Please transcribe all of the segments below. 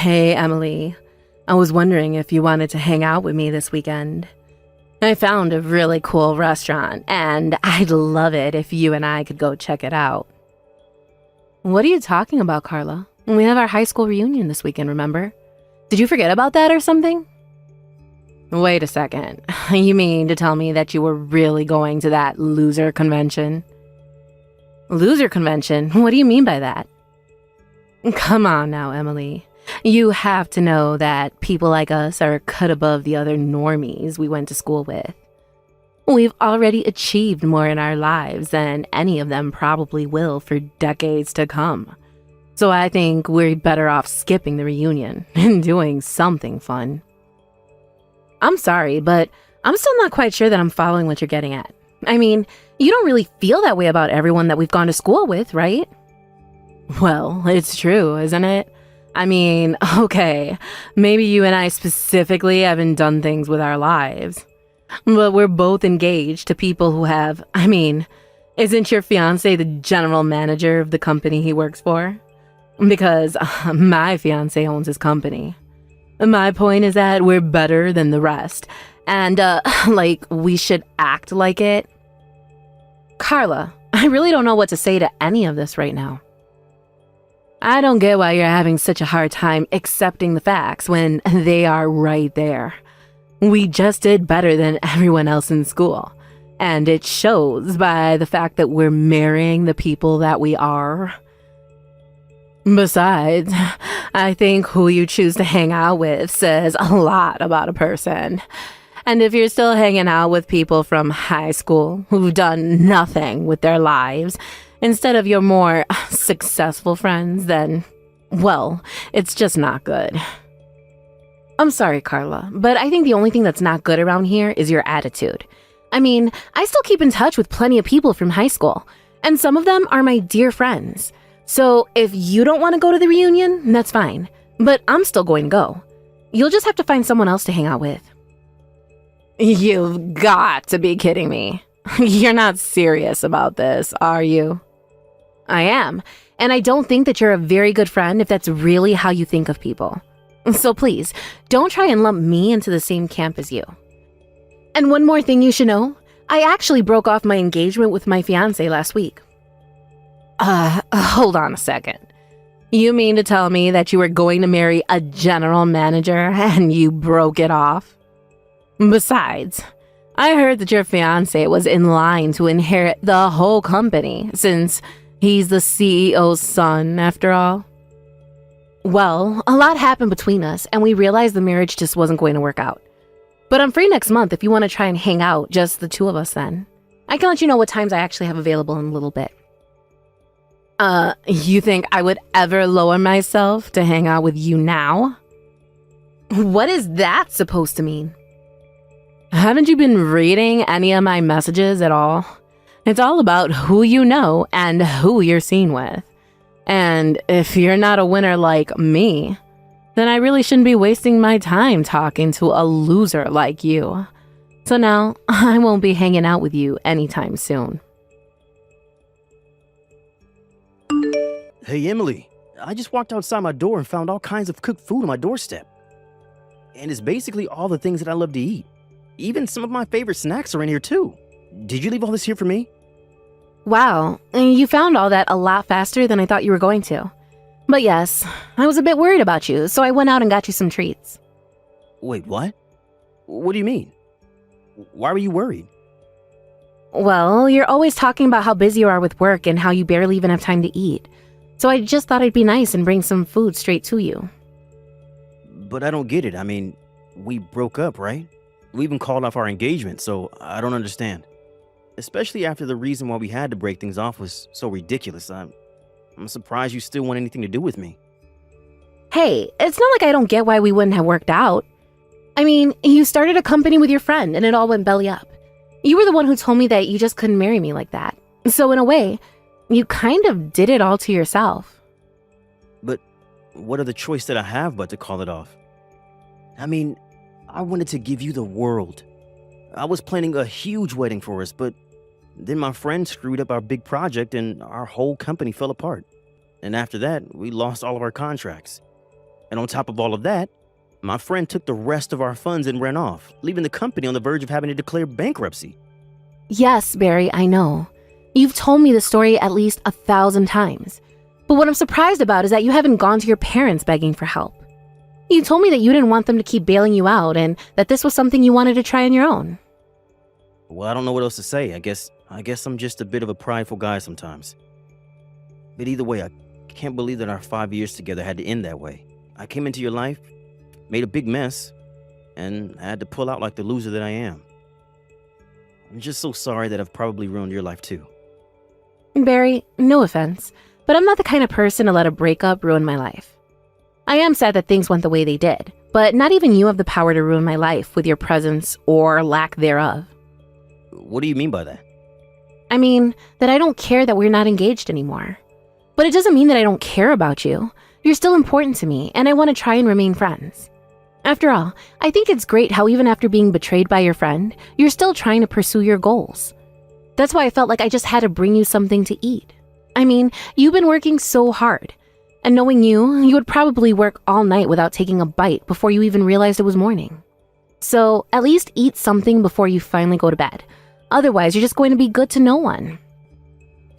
Hey, Emily. I was wondering if you wanted to hang out with me this weekend. I found a really cool restaurant, and I'd love it if you and I could go check it out. What are you talking about, Carla? We have our high school reunion this weekend, remember? Did you forget about that or something? Wait a second. You mean to tell me that you were really going to that loser convention? Loser convention? What do you mean by that? Come on now, Emily. You have to know that people like us are cut above the other normies we went to school with. We've already achieved more in our lives than any of them probably will for decades to come. So I think we're better off skipping the reunion and doing something fun. I'm sorry, but I'm still not quite sure that I'm following what you're getting at. I mean, you don't really feel that way about everyone that we've gone to school with, right? Well, it's true, isn't it? I mean, okay, maybe you and I specifically haven't done things with our lives, but we're both engaged to people who have, isn't your fiancé the general manager of the company he works for? Because my fiancé owns his company. My point is that we're better than the rest, and, we should act like it. Carla, I really don't know what to say to any of this right now. I don't get why you're having such a hard time accepting the facts when they are right there. We just did better than everyone else in school, and it shows by the fact that we're marrying the people that we are. Besides, I think who you choose to hang out with says a lot about a person. And if you're still hanging out with people from high school who've done nothing with their lives, instead of your more successful friends, then, well, it's just not good. I'm sorry, Carla, but I think the only thing that's not good around here is your attitude. I still keep in touch with plenty of people from high school, and some of them are my dear friends. So if you don't want to go to the reunion, that's fine, but I'm still going to go. You'll just have to find someone else to hang out with. You've got to be kidding me. You're not serious about this, are you? I am, and I don't think that you're a very good friend if that's really how you think of people. So please, don't try and lump me into the same camp as you. And one more thing you should know, I actually broke off my engagement with my fiancé last week. Hold on a second. You mean to tell me that you were going to marry a general manager and you broke it off? Besides, I heard that your fiancé was in line to inherit the whole company since he's the CEO's son, after all. Well, a lot happened between us, and we realized the marriage just wasn't going to work out. But I'm free next month if you want to try and hang out, just the two of us then. I can let you know what times I actually have available in a little bit. You think I would ever lower myself to hang out with you now? What is that supposed to mean? Haven't you been reading any of my messages at all? It's all about who you know and who you're seen with. And if you're not a winner like me, then I really shouldn't be wasting my time talking to a loser like you. So now, I won't be hanging out with you anytime soon. Hey, Emily, I just walked outside my door and found all kinds of cooked food on my doorstep. And it's basically all the things that I love to eat. Even some of my favorite snacks are in here too. Did you leave all this here for me? Wow, you found all that a lot faster than I thought you were going to. But yes, I was a bit worried about you, so I went out and got you some treats. Wait, what? What do you mean? Why were you worried? Well, you're always talking about how busy you are with work and how you barely even have time to eat. So I just thought it'd be nice and bring some food straight to you. But I don't get it. We broke up, right? We even called off our engagement, so I don't understand. Especially after the reason why we had to break things off was so ridiculous. I'm surprised you still want anything to do with me. Hey, it's not like I don't get why we wouldn't have worked out. You started a company with your friend and it all went belly up. You were the one who told me that you just couldn't marry me like that. So in a way, you kind of did it all to yourself. But what other choice did I have but to call it off? I wanted to give you the world. I was planning a huge wedding for us, but then my friend screwed up our big project and our whole company fell apart. And after that, we lost all of our contracts. And on top of all of that, my friend took the rest of our funds and ran off, leaving the company on the verge of having to declare bankruptcy. Yes, Barry, I know. You've told me the story at least 1,000 times. But what I'm surprised about is that you haven't gone to your parents begging for help. You told me that you didn't want them to keep bailing you out and that this was something you wanted to try on your own. Well, I don't know what else to say. I guess I'm just a bit of a prideful guy sometimes. But either way, I can't believe that our 5 years together had to end that way. I came into your life, made a big mess, and I had to pull out like the loser that I am. I'm just so sorry that I've probably ruined your life too. Barry, no offense, but I'm not the kind of person to let a breakup ruin my life. I am sad that things went the way they did, but not even you have the power to ruin my life with your presence or lack thereof. What do you mean by that? I mean, that I don't care that we're not engaged anymore. But it doesn't mean that I don't care about you. You're still important to me, and I want to try and remain friends. After all, I think it's great how even after being betrayed by your friend, you're still trying to pursue your goals. That's why I felt like I just had to bring you something to eat. I mean, you've been working so hard. And knowing you would probably work all night without taking a bite before you even realized it was morning. So at least eat something before you finally go to bed. Otherwise, you're just going to be good to no one.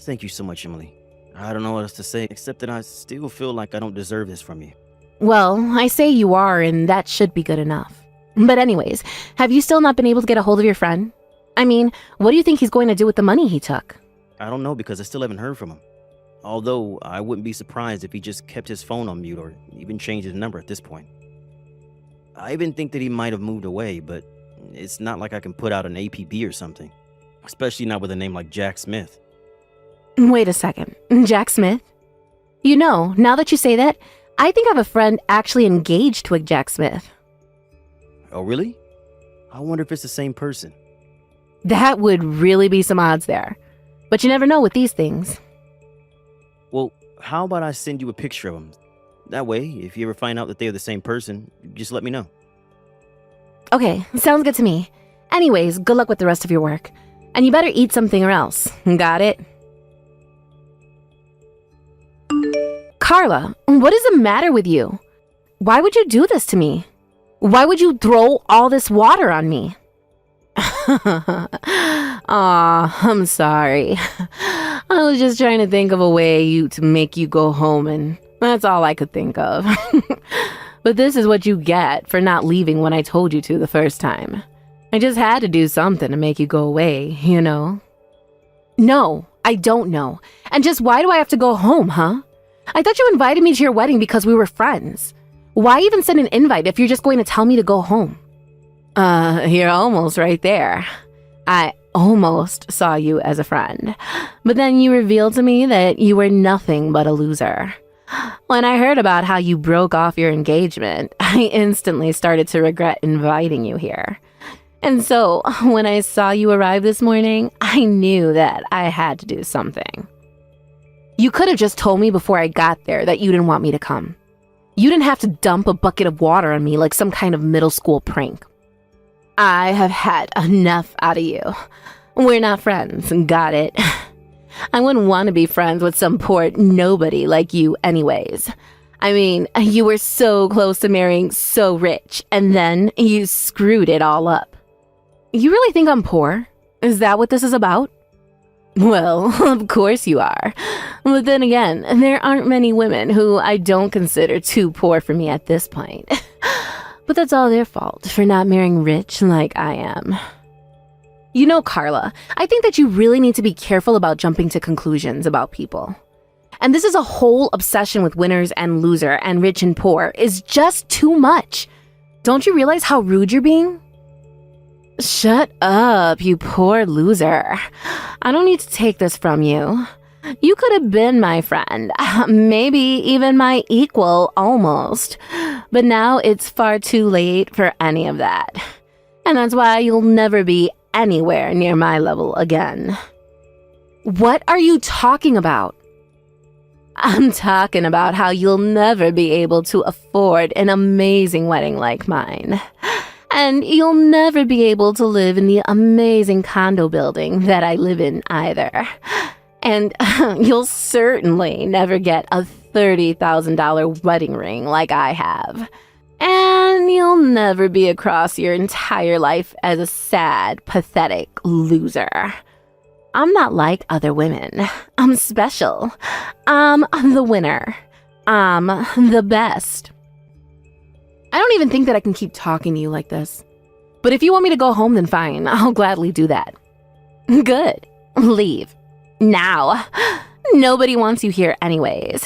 Thank you so much, Emily. I don't know what else to say, except that I still feel like I don't deserve this from you. Well, I say you are, and that should be good enough. But anyways, have you still not been able to get a hold of your friend? I mean, what do you think he's going to do with the money he took? I don't know because I still haven't heard from him. Although, I wouldn't be surprised if he just kept his phone on mute or even changed his number at this point. I even think that he might have moved away, but it's not like I can put out an APB or something. Especially not with a name like Jack Smith. Wait a second. Jack Smith? You know, now that you say that, I think I have a friend actually engaged to a Jack Smith. Oh, really? I wonder if it's the same person. That would really be some odds there. But you never know with these things. Well, how about I send you a picture of him? That way, if you ever find out that they're the same person, just let me know. Okay, sounds good to me. Anyways, good luck with the rest of your work. And you better eat something or else. Got it? Carla, what is the matter with you? Why would you do this to me? Why would you throw all this water on me? Aw, I'm sorry. I was just trying to think of a way to make you go home, and that's all I could think of. But this is what you get for not leaving when I told you to the first time. I just had to do something to make you go away, you know? No, I don't know. And just why do I have to go home, huh? I thought you invited me to your wedding because we were friends. Why even send an invite if you're just going to tell me to go home? You're almost right there. I almost saw you as a friend, but then you revealed to me that you were nothing but a loser. When I heard about how you broke off your engagement, I instantly started to regret inviting you here. And so, when I saw you arrive this morning, I knew that I had to do something. You could have just told me before I got there that you didn't want me to come. You didn't have to dump a bucket of water on me like some kind of middle school prank. I have had enough out of you. We're not friends, got it? I wouldn't want to be friends with some poor nobody like you anyways. I mean, you were so close to marrying so rich, and then you screwed it all up. You really think I'm poor? Is that what this is about? Well, of course you are. But then again, there aren't many women who I don't consider too poor for me at this point. But that's all their fault for not marrying rich like I am. You know, Carla, I think that you really need to be careful about jumping to conclusions about people. And this is a whole obsession with winners and loser and rich and poor is just too much. Don't you realize how rude you're being? Shut up, you poor loser. I don't need to take this from you. You could have been my friend, maybe even my equal almost. But now it's far too late for any of that. And that's why you'll never be anywhere near my level again. What are you talking about? I'm talking about how you'll never be able to afford an amazing wedding like mine. And you'll never be able to live in the amazing condo building that I live in either. And you'll certainly never get $30,000 wedding ring like I have. And you'll never be across your entire life as a sad, pathetic loser. I'm not like other women. I'm special. I'm the winner. I'm the best. I don't even think that I can keep talking to you like this. But if you want me to go home, then fine. I'll gladly do that. Good. Leave. Now. Nobody wants you here anyways.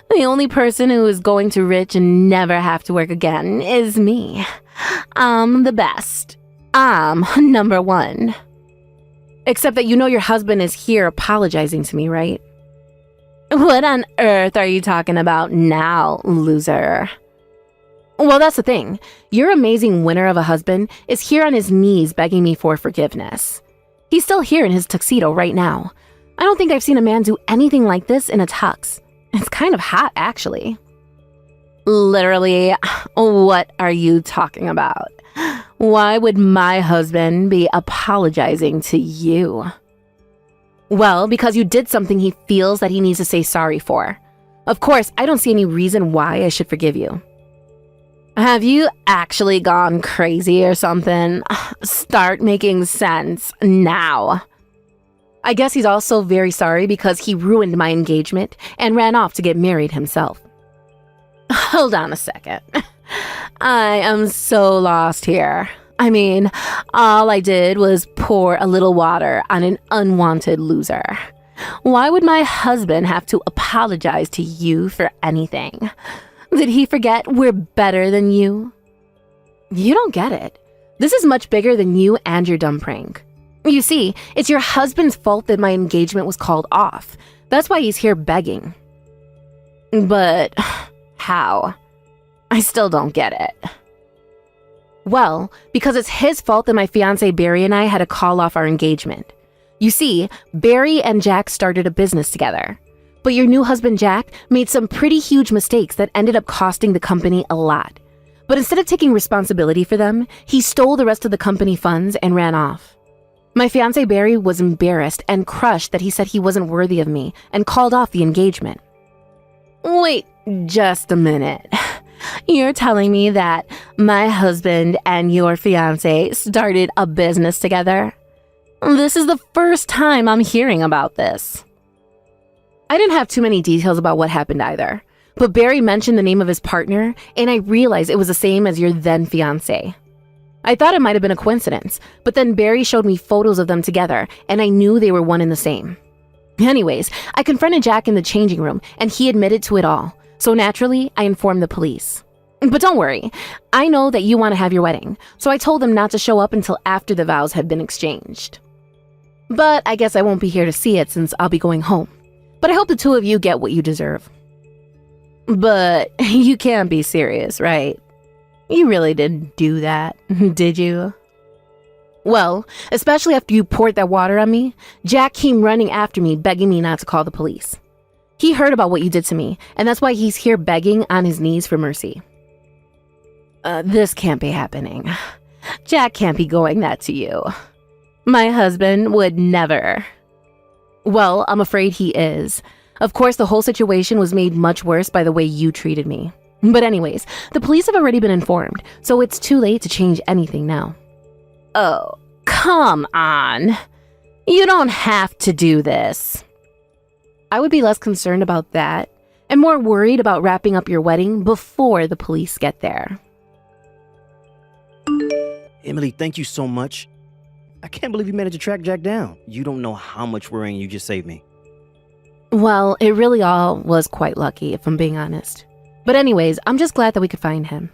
The only person who is going to rich and never have to work again is me. I'm the best. I'm number one. Except that you know your husband is here apologizing to me, right? What on earth are you talking about now, loser? Well, that's the thing. Your amazing winner of a husband is here on his knees begging me for forgiveness. He's still here in his tuxedo right now. I don't think I've seen a man do anything like this in a tux. It's kind of hot, actually. Literally, what are you talking about? Why would my husband be apologizing to you? Well, because you did something he feels that he needs to say sorry for. Of course, I don't see any reason why I should forgive you. Have you actually gone crazy or something? Start making sense now. I guess he's also very sorry because he ruined my engagement and ran off to get married himself. Hold on a second. I am so lost here. I mean, all I did was pour a little water on an unwanted loser. Why would my husband have to apologize to you for anything? Did he forget we're better than you? You don't get it. This is much bigger than you and your dumb prank. You see, it's your husband's fault that my engagement was called off. That's why he's here begging. But how? I still don't get it. Well, because it's his fault that my fiancé Barry and I had to call off our engagement. You see, Barry and Jack started a business together. But your new husband Jack made some pretty huge mistakes that ended up costing the company a lot. But instead of taking responsibility for them, he stole the rest of the company funds and ran off. My fiancé Barry was embarrassed and crushed that he said he wasn't worthy of me and called off the engagement. Wait just a minute. You're telling me that my husband and your fiancé started a business together? This is the first time I'm hearing about this. I didn't have too many details about what happened either, but Barry mentioned the name of his partner, and I realized it was the same as your then fiancé. I thought it might have been a coincidence, but then Barry showed me photos of them together, and I knew they were one and the same. Anyways, I confronted Jack in the changing room, and he admitted to it all. So naturally, I informed the police. But don't worry, I know that you want to have your wedding, so I told them not to show up until after the vows had been exchanged. But I guess I won't be here to see it since I'll be going home. But I hope the two of you get what you deserve. But you can't be serious, right? You really didn't do that, did you? Well, especially after you poured that water on me, Jack came running after me, begging me not to call the police. He heard about what you did to me, and that's why he's here begging on his knees for mercy. This can't be happening. Jack can't be going that to you. My husband would never. Well, I'm afraid he is. Of course, the whole situation was made much worse by the way you treated me. But anyways, the police have already been informed, so it's too late to change anything now. Oh, come on. You don't have to do this. I would be less concerned about that and more worried about wrapping up your wedding before the police get there. Emily, thank you so much. I can't believe you managed to track Jack down. You don't know how much worrying you just saved me. Well, it really all was quite lucky, if I'm being honest. But anyways, I'm just glad that we could find him.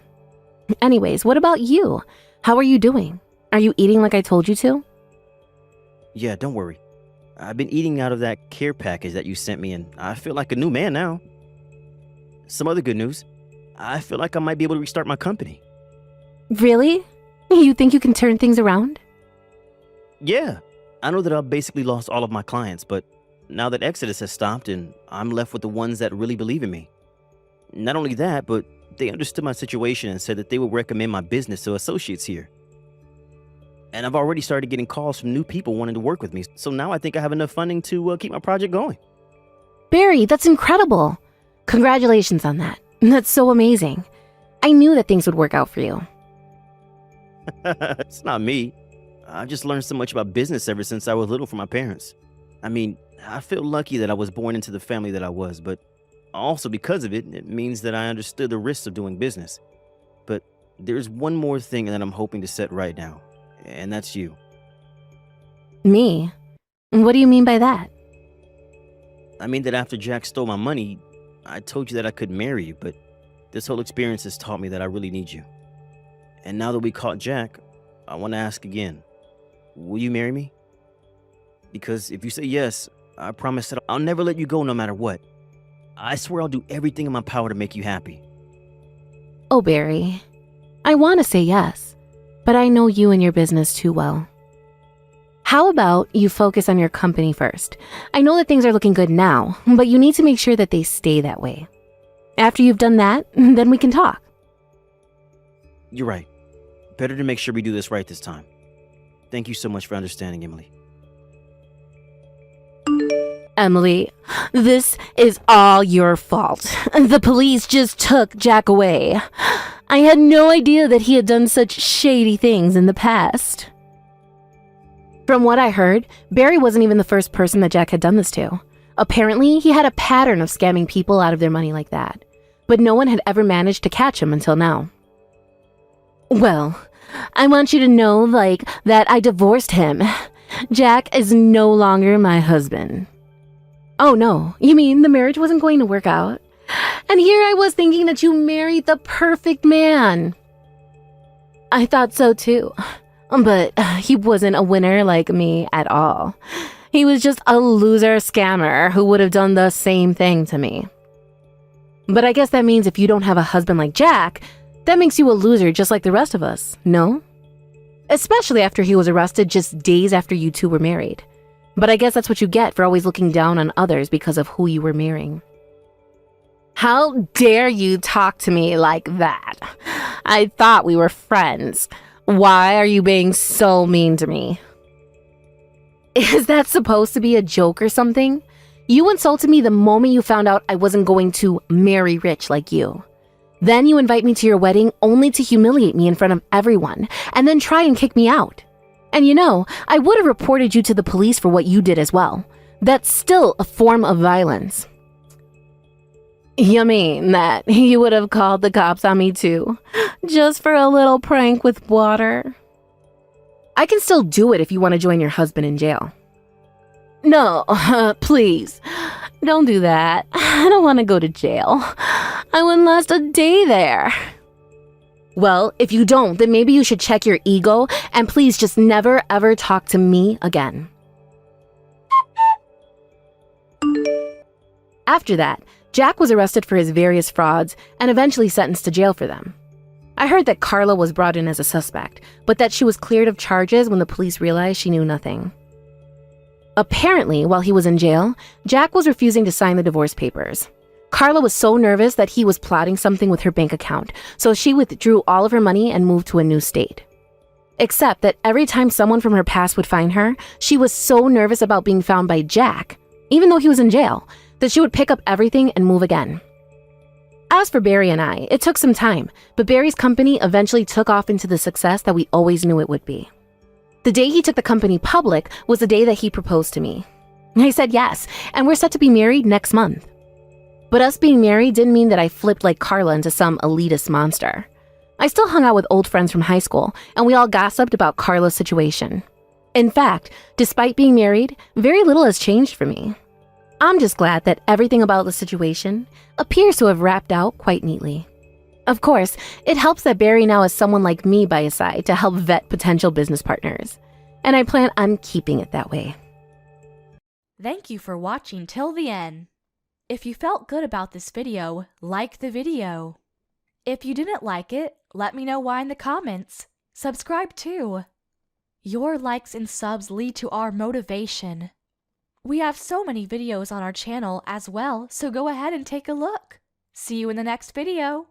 Anyways, what about you? How are you doing? Are you eating like I told you to? Yeah, don't worry. I've been eating out of that care package that you sent me, and I feel like a new man now. Some other good news. I feel like I might be able to restart my company. Really? You think you can turn things around? Yeah. I know that I've basically lost all of my clients, but now that Exodus has stopped and I'm left with the ones that really believe in me. Not only that, but they understood my situation and said that they would recommend my business to associates here. And I've already started getting calls from new people wanting to work with me, so now I think I have enough funding to keep my project going. Barry, that's incredible. Congratulations on that. That's so amazing. I knew that things would work out for you. It's not me. I've just learned so much about business ever since I was little from my parents. I mean, I feel lucky that I was born into the family that I was, but also because of it, it means that I understood the risks of doing business. But there's one more thing that I'm hoping to set right now, and that's you. Me? What do you mean by that? I mean that after Jack stole my money, I told you that I could marry you, but this whole experience has taught me that I really need you. And now that we caught Jack, I want to ask again, will you marry me? Because if you say yes, I promise that I'll never let you go no matter what. I swear I'll do everything in my power to make you happy. Oh, Barry, I want to say yes, but I know you and your business too well. How about you focus on your company first? I know that things are looking good now, but you need to make sure that they stay that way. After you've done that, then we can talk. You're right. Better to make sure we do this right this time. Thank you so much for understanding, Emily. Emily, this is all your fault. The police just took Jack away. I had no idea that he had done such shady things in the past. From what I heard, Barry wasn't even the first person that Jack had done this to. Apparently, he had a pattern of scamming people out of their money like that. But no one had ever managed to catch him until now. Well, I want you to know, that I divorced him. Jack is no longer my husband. Oh no, you mean the marriage wasn't going to work out? And here I was thinking that you married the perfect man. I thought so too. But he wasn't a winner like me at all. He was just a loser scammer who would have done the same thing to me. But I guess that means if you don't have a husband like Jack, that makes you a loser just like the rest of us, no? Especially after he was arrested just days after you two were married. But I guess that's what you get for always looking down on others because of who you were marrying. How dare you talk to me like that? I thought we were friends. Why are you being so mean to me? Is that supposed to be a joke or something? You insulted me the moment you found out I wasn't going to marry rich like you. Then you invite me to your wedding only to humiliate me in front of everyone and then try and kick me out. And you know, I would have reported you to the police for what you did as well. That's still a form of violence. You mean that you would have called the cops on me too, just for a little prank with water? I can still do it if you want to join your husband in jail. No, please, don't do that. I don't want to go to jail. I wouldn't last a day there. Well, if you don't, then maybe you should check your ego and please just never ever talk to me again. After that, Jack was arrested for his various frauds and eventually sentenced to jail for them. I heard that Carla was brought in as a suspect, but that she was cleared of charges when the police realized she knew nothing. Apparently, while he was in jail, Jack was refusing to sign the divorce papers. Carla was so nervous that he was plotting something with her bank account, so she withdrew all of her money and moved to a new state. Except that every time someone from her past would find her, she was so nervous about being found by Jack, even though he was in jail, that she would pick up everything and move again. As for Barry and I, it took some time, but Barry's company eventually took off into the success that we always knew it would be. The day he took the company public was the day that he proposed to me. I said yes, and we're set to be married next month. But us being married didn't mean that I flipped like Carla into some elitist monster. I still hung out with old friends from high school, and we all gossiped about Carla's situation. In fact, despite being married, very little has changed for me. I'm just glad that everything about the situation appears to have wrapped out quite neatly. Of course, it helps that Barry now has someone like me by his side to help vet potential business partners, and I plan on keeping it that way. Thank you for watching till the end. If you felt good about this video, like the video. If you didn't like it, let me know why in the comments. Subscribe too. Your likes and subs lead to our motivation. We have so many videos on our channel as well, so go ahead and take a look. See you in the next video.